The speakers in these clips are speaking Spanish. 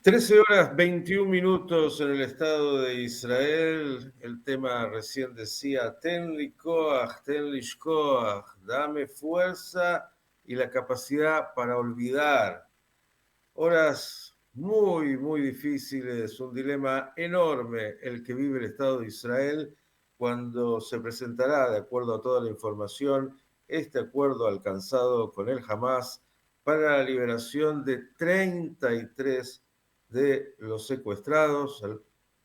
(13:21) en el Estado de Israel. El tema recién decía, Ten li koach, ten li shkoach, dame fuerza y la capacidad para olvidar. Horas muy, muy difíciles, un dilema enorme el que vive el Estado de Israel cuando se presentará, de acuerdo a toda la información, este acuerdo alcanzado con el Hamas para la liberación de 33 de los secuestrados,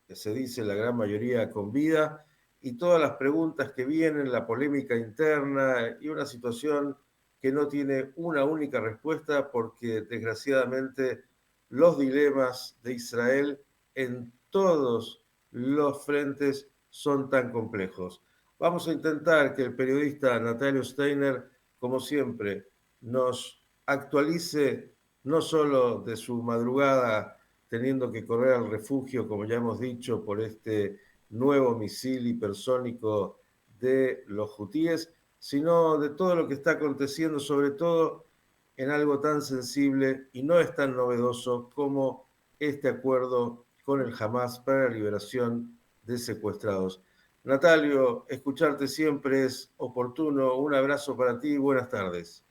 que se dice la gran mayoría con vida, y todas las preguntas que vienen, la polémica interna y una situación que no tiene una única respuesta porque desgraciadamente los dilemas de Israel en todos los frentes son tan complejos. Vamos a intentar que el periodista Natalio Steiner, como siempre, nos actualice no solo de su madrugada teniendo que correr al refugio, como ya hemos dicho, por este nuevo misil hipersónico de los hutíes, sino de todo lo que está aconteciendo, sobre todo en algo tan sensible y no es tan novedoso como este acuerdo con el Hamas para la liberación de secuestrados. Natalio, escucharte siempre es oportuno. Un abrazo para ti y buenas tardes.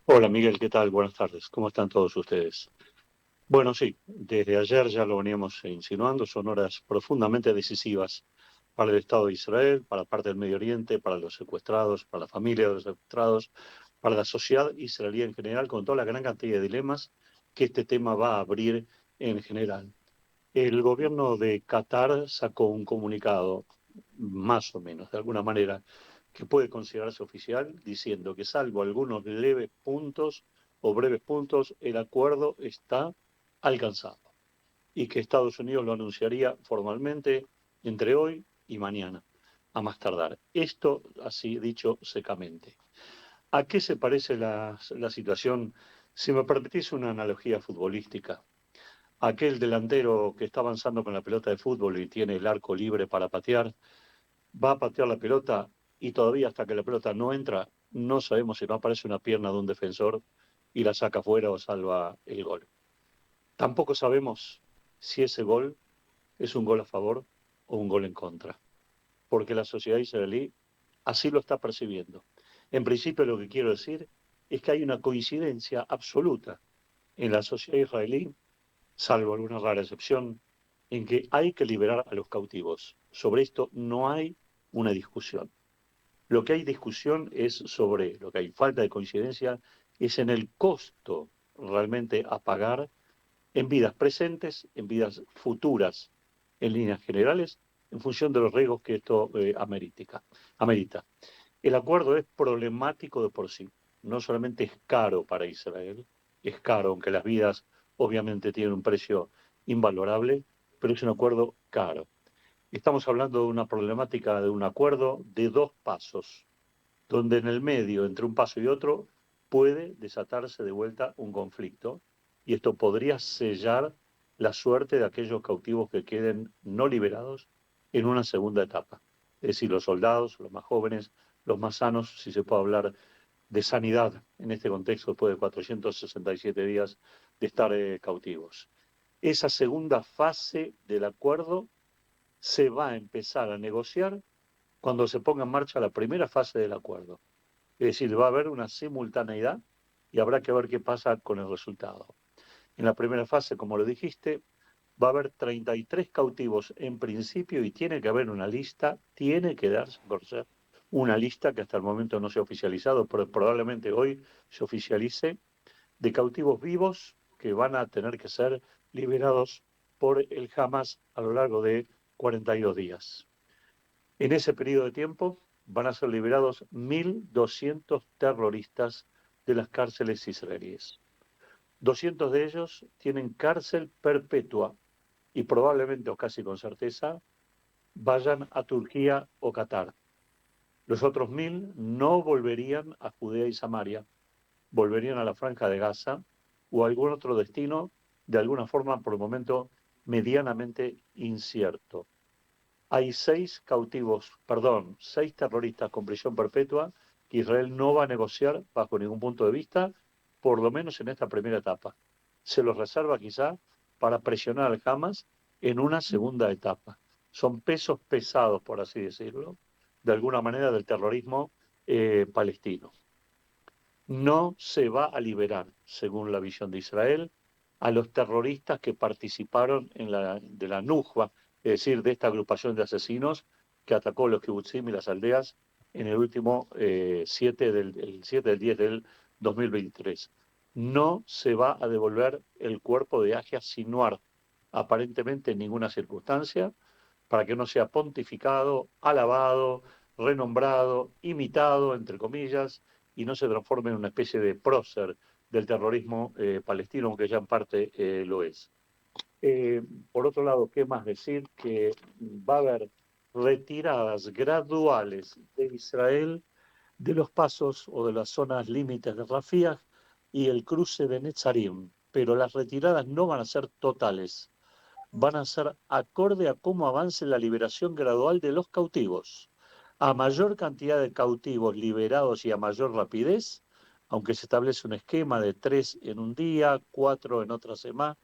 Hola Miguel, ¿qué tal? Buenas tardes. ¿Cómo están todos ustedes? Bueno, sí, desde ayer ya lo veníamos insinuando, son horas profundamente decisivas para el Estado de Israel, para parte del Medio Oriente, para los secuestrados, para la familia de los secuestrados, para la sociedad israelí en general, con toda la gran cantidad de dilemas que este tema va a abrir en general. El gobierno de Qatar sacó un comunicado, más o menos, de alguna manera, que puede considerarse oficial, diciendo que salvo algunos leves puntos o breves puntos, el acuerdo está alcanzado y que Estados Unidos lo anunciaría formalmente entre hoy y mañana, a más tardar. Esto así dicho secamente. ¿A qué se parece la situación? Si me permitís una analogía futbolística. Aquel delantero que está avanzando con la pelota de fútbol y tiene el arco libre para patear, va a patear la pelota y todavía hasta que la pelota no entra, no sabemos si no aparece una pierna de un defensor y la saca fuera o salva el gol. Tampoco sabemos si ese gol es un gol a favor o un gol en contra, porque la sociedad israelí así lo está percibiendo. En principio lo que quiero decir es que hay una coincidencia absoluta en la sociedad israelí, salvo alguna rara excepción, en que hay que liberar a los cautivos. Sobre esto no hay una discusión. Lo que hay discusión es sobre, lo que hay falta de coincidencia, es en el costo realmente a pagar en vidas presentes, en vidas futuras, en líneas generales, en función de los riesgos que esto amerita. El acuerdo es problemático de por sí. No solamente es caro para Israel, es caro, aunque las vidas obviamente tienen un precio invalorable, pero es un acuerdo caro. Estamos hablando de una problemática de un acuerdo de 2 pasos, donde en el medio, entre un paso y otro, puede desatarse de vuelta un conflicto, y esto podría sellar la suerte de aquellos cautivos que queden no liberados en una segunda etapa. Es decir, los soldados, los más jóvenes, los más sanos, si se puede hablar de sanidad en este contexto después de 467 días de estar cautivos. Esa segunda fase del acuerdo se va a empezar a negociar cuando se ponga en marcha la primera fase del acuerdo. Es decir, va a haber una simultaneidad y habrá que ver qué pasa con el resultado. En la primera fase, como lo dijiste, va a haber 33 cautivos en principio y tiene que haber una lista, tiene que darse por ser una lista que hasta el momento no se ha oficializado, pero probablemente hoy se oficialice, de cautivos vivos que van a tener que ser liberados por el Hamas a lo largo de 42 días. En ese periodo de tiempo van a ser liberados 1.200 terroristas de las cárceles israelíes. 200 de ellos tienen cárcel perpetua y probablemente o casi con certeza vayan a Turquía o Qatar. Los otros 1.000 no volverían a Judea y Samaria, volverían a la Franja de Gaza o a algún otro destino, de alguna forma por el momento medianamente incierto. Hay 6 terroristas con prisión perpetua que Israel no va a negociar bajo ningún punto de vista, por lo menos en esta primera etapa. Se los reserva quizá para presionar al Hamas en una segunda etapa. Son pesos pesados, por así decirlo, de alguna manera del terrorismo palestino. No se va a liberar, según la visión de Israel, a los terroristas que participaron de la Nujba, es decir, de esta agrupación de asesinos que atacó los kibutzim y las aldeas en el último 7 del 10 del 2023. No se va a devolver el cuerpo de Yahya Sinwar, aparentemente en ninguna circunstancia, para que no sea pontificado, alabado, renombrado, imitado, entre comillas, y no se transforme en una especie de prócer del terrorismo palestino, aunque ya en parte lo es. Por otro lado, ¿qué más decir? Que va a haber retiradas graduales de Israel de los pasos o de las zonas límites de Rafah y el cruce de Netzarim, pero las retiradas no van a ser totales, van a ser acorde a cómo avance la liberación gradual de los cautivos. A mayor cantidad de cautivos liberados y a mayor rapidez, aunque se establece un esquema de 3 en un día, 4 en otra semana,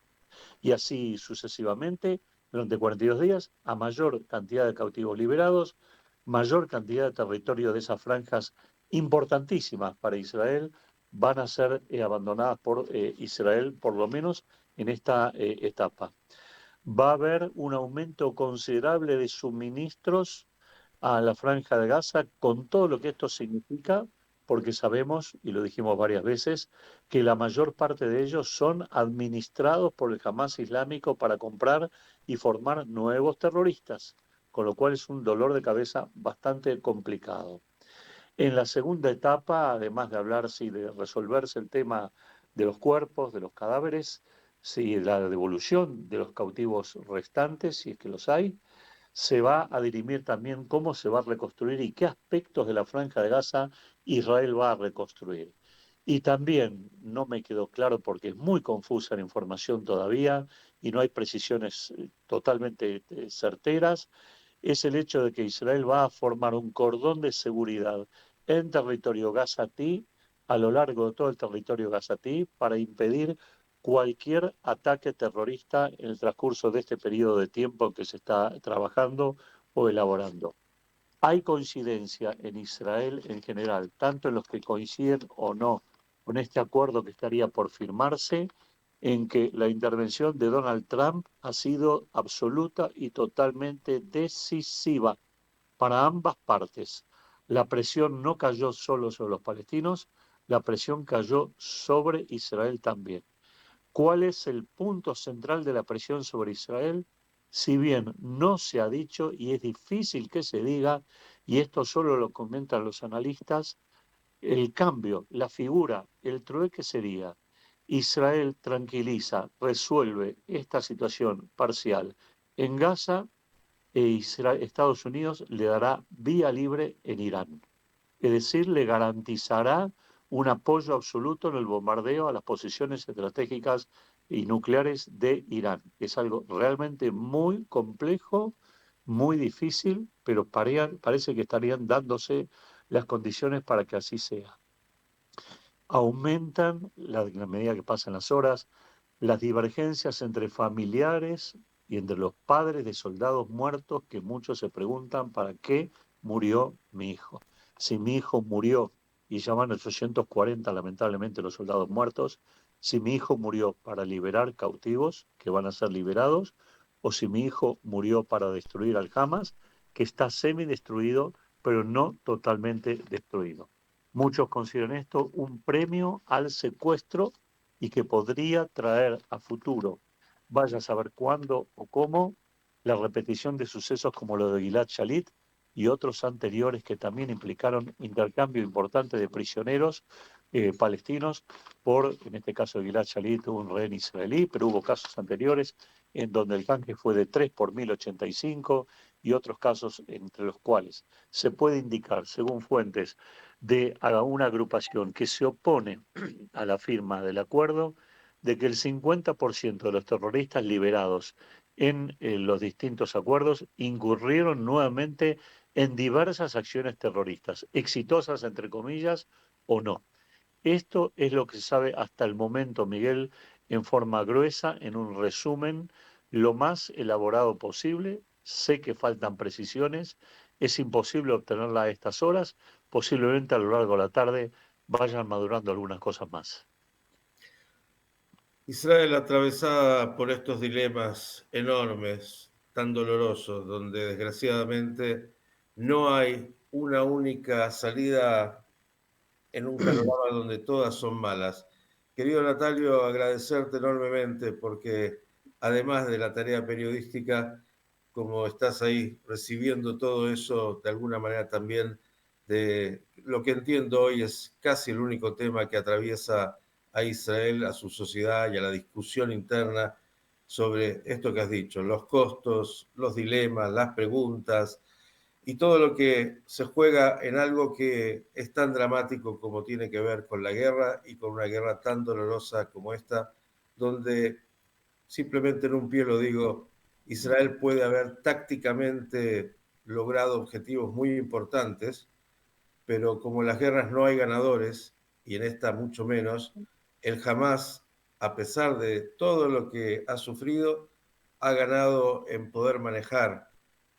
y así sucesivamente, durante 42 días, a mayor cantidad de cautivos liberados, mayor cantidad de territorio de esas franjas importantísimas para Israel van a ser abandonadas por Israel, por lo menos en esta etapa. Va a haber un aumento considerable de suministros a la Franja de Gaza con todo lo que esto significa, porque sabemos, y lo dijimos varias veces, que la mayor parte de ellos son administrados por el Hamas Islámico para comprar y formar nuevos terroristas, con lo cual es un dolor de cabeza bastante complicado. En la segunda etapa, además de hablar, sí, de resolverse el tema de los cuerpos, de los cadáveres, sí, la devolución de los cautivos restantes, si es que los hay, se va a dirimir también cómo se va a reconstruir y qué aspectos de la Franja de Gaza Israel va a reconstruir. Y también no me quedó claro porque es muy confusa la información todavía y no hay precisiones totalmente certeras, es el hecho de que Israel va a formar un cordón de seguridad en territorio gazatí, a lo largo de todo el territorio gazatí, para impedir cualquier ataque terrorista en el transcurso de este periodo de tiempo que se está trabajando o elaborando. Hay coincidencia en Israel en general, tanto en los que coinciden o no con este acuerdo que estaría por firmarse, en que la intervención de Donald Trump ha sido absoluta y totalmente decisiva para ambas partes. La presión no cayó solo sobre los palestinos, la presión cayó sobre Israel también. ¿Cuál es el punto central de la presión sobre Israel? Si bien no se ha dicho y es difícil que se diga, y esto solo lo comentan los analistas, el cambio, la figura, el trueque sería: Israel tranquiliza, resuelve esta situación parcial en Gaza e Estados Unidos le dará vía libre en Irán. Es decir, le garantizará un apoyo absoluto en el bombardeo a las posiciones estratégicas y nucleares de Irán. Es algo realmente muy complejo, muy difícil, pero parece que estarían dándose las condiciones para que así sea. Aumentan, a medida que pasan las horas, las divergencias entre familiares y entre los padres de soldados muertos, que muchos se preguntan: ¿para qué murió mi hijo? Si mi hijo murió, y ya van 840 lamentablemente los soldados muertos, si mi hijo murió para liberar cautivos que van a ser liberados, o si mi hijo murió para destruir al Hamas, que está semi-destruido, pero no totalmente destruido. Muchos consideran esto un premio al secuestro y que podría traer a futuro, vaya a saber cuándo o cómo, la repetición de sucesos como lo de Gilad Shalit y otros anteriores que también implicaron intercambio importante de prisioneros palestinos por, en este caso de Gilad Shalit, un rehén israelí, pero hubo casos anteriores en donde el canje fue de 3 por 1085 y otros casos entre los cuales se puede indicar, según fuentes de una agrupación que se opone a la firma del acuerdo, de que el 50% de los terroristas liberados en los distintos acuerdos incurrieron nuevamente en diversas acciones terroristas, exitosas entre comillas o no. Esto es lo que se sabe hasta el momento, Miguel, en forma gruesa, en un resumen lo más elaborado posible. Sé que faltan precisiones, es imposible obtenerla a estas horas, posiblemente a lo largo de la tarde vayan madurando algunas cosas más. Israel atravesada por estos dilemas enormes, tan dolorosos, donde desgraciadamente no hay una única salida en un panorama donde todas son malas. Querido Natalio, agradecerte enormemente porque además de la tarea periodística, como estás ahí recibiendo todo eso, de alguna manera también de lo que entiendo hoy es casi el único tema que atraviesa a Israel, a su sociedad y a la discusión interna sobre esto que has dicho, los costos, los dilemas, las preguntas, y todo lo que se juega en algo que es tan dramático como tiene que ver con la guerra y con una guerra tan dolorosa como esta, donde simplemente en un pie lo digo, Israel puede haber tácticamente logrado objetivos muy importantes, pero como en las guerras no hay ganadores, y en esta mucho menos, el Hamas, a pesar de todo lo que ha sufrido, ha ganado en poder manejar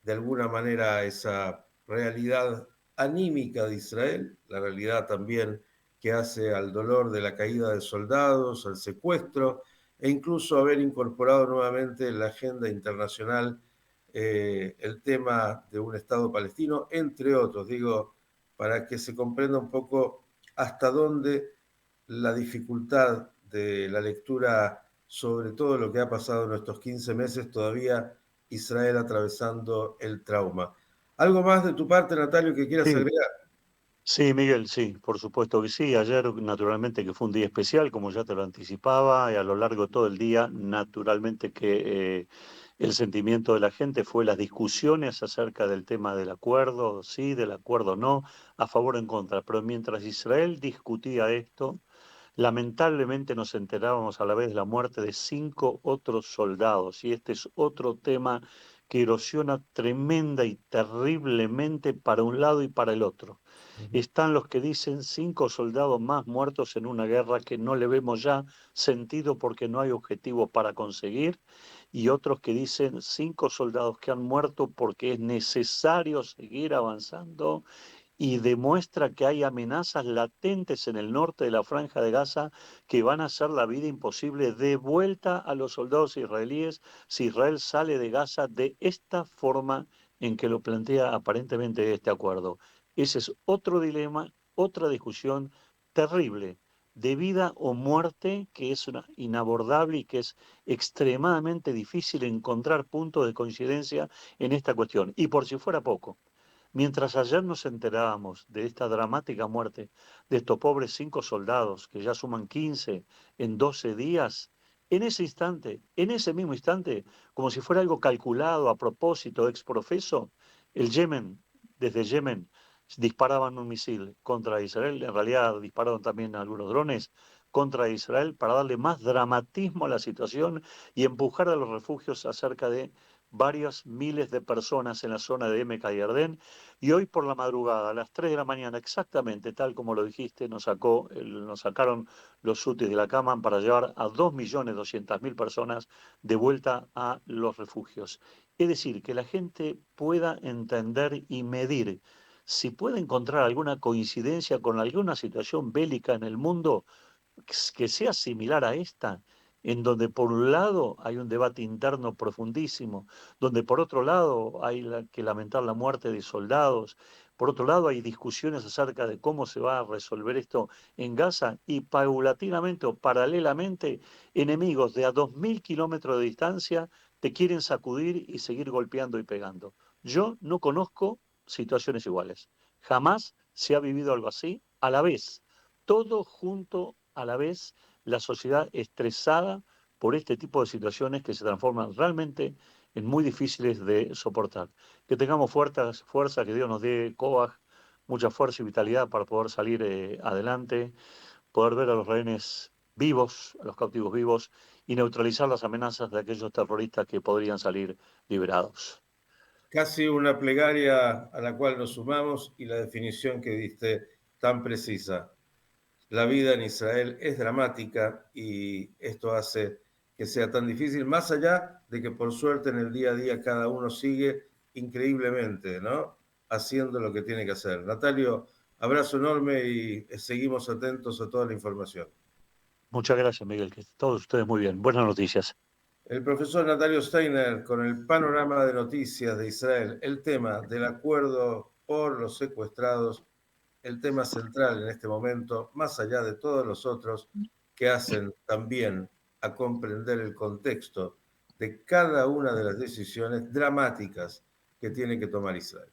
de alguna manera esa realidad anímica de Israel, la realidad también que hace al dolor de la caída de soldados, al secuestro, e incluso haber incorporado nuevamente en la agenda internacional el tema de un Estado palestino, entre otros. Digo, para que se comprenda un poco hasta dónde la dificultad de la lectura sobre todo lo que ha pasado en estos 15 meses, todavía Israel atravesando el trauma. ¿Algo más de tu parte, Natalio, que quieras Sí, agregar? sí, Miguel, sí, por supuesto que sí. Ayer, naturalmente, que fue un día especial, como ya te lo anticipaba, y a lo largo de todo el día, naturalmente que el sentimiento de la gente fue las discusiones acerca del tema del acuerdo, sí, del acuerdo no, a favor o en contra. Pero mientras Israel discutía esto, lamentablemente nos enterábamos a la vez de la muerte de 5 otros soldados, y este es otro tema que erosiona tremenda y terriblemente para un lado y para el otro. Están los que dicen 5 soldados más muertos en una guerra que no le vemos ya sentido porque no hay objetivo para conseguir, y otros que dicen 5 soldados que han muerto porque es necesario seguir avanzando y demuestra que hay amenazas latentes en el norte de la Franja de Gaza que van a hacer la vida imposible de vuelta a los soldados israelíes si Israel sale de Gaza de esta forma en que lo plantea aparentemente este acuerdo. Ese es otro dilema, otra discusión terrible de vida o muerte que es inabordable y que es extremadamente difícil encontrar puntos de coincidencia en esta cuestión. Y por si fuera poco, mientras ayer nos enterábamos de esta dramática muerte de estos pobres 5 soldados, que ya suman 15 en 12 días, en ese instante, en ese mismo instante, como si fuera algo calculado a propósito, ex profeso, el Yemen, desde Yemen, disparaban un misil contra Israel, en realidad dispararon también algunos drones contra Israel para darle más dramatismo a la situación y empujar a los refugios a cerca de varias miles de personas en la zona de Emek y Ardén. Y hoy por la madrugada, a las 3 de la mañana, exactamente tal como lo dijiste, nos sacaron los UTIs de la cama para llevar a 2.200.000 personas de vuelta a los refugios. Es decir, que la gente pueda entender y medir si puede encontrar alguna coincidencia con alguna situación bélica en el mundo que sea similar a esta, en donde por un lado hay un debate interno profundísimo, donde por otro lado hay que lamentar la muerte de soldados, por otro lado hay discusiones acerca de cómo se va a resolver esto en Gaza y paulatinamente o paralelamente enemigos de a 2.000 kilómetros de distancia te quieren sacudir y seguir golpeando y pegando. Yo no conozco situaciones iguales. Jamás se ha vivido algo así a la vez, todo junto a la vez, la sociedad estresada por este tipo de situaciones que se transforman realmente en muy difíciles de soportar. Que tengamos fuerza, que Dios nos dé coaj, mucha fuerza y vitalidad para poder salir adelante, poder ver a los rehenes vivos, a los cautivos vivos, y neutralizar las amenazas de aquellos terroristas que podrían salir liberados. casi una plegaria a la cual nos sumamos y la definición que diste tan precisa. La vida en Israel es dramática y esto hace que sea tan difícil, más allá de que por suerte en el día a día cada uno sigue increíblemente, ¿no? Haciendo lo que tiene que hacer. Natalio, abrazo enorme y seguimos atentos a toda la información. Muchas gracias, Miguel, que todos ustedes muy bien. Buenas noticias. El profesor Natalio Steiner con el panorama de noticias de Israel, el tema del acuerdo por los secuestrados, el tema central en este momento, más allá de todos los otros que hacen también a comprender el contexto de cada una de las decisiones dramáticas que tiene que tomar Israel.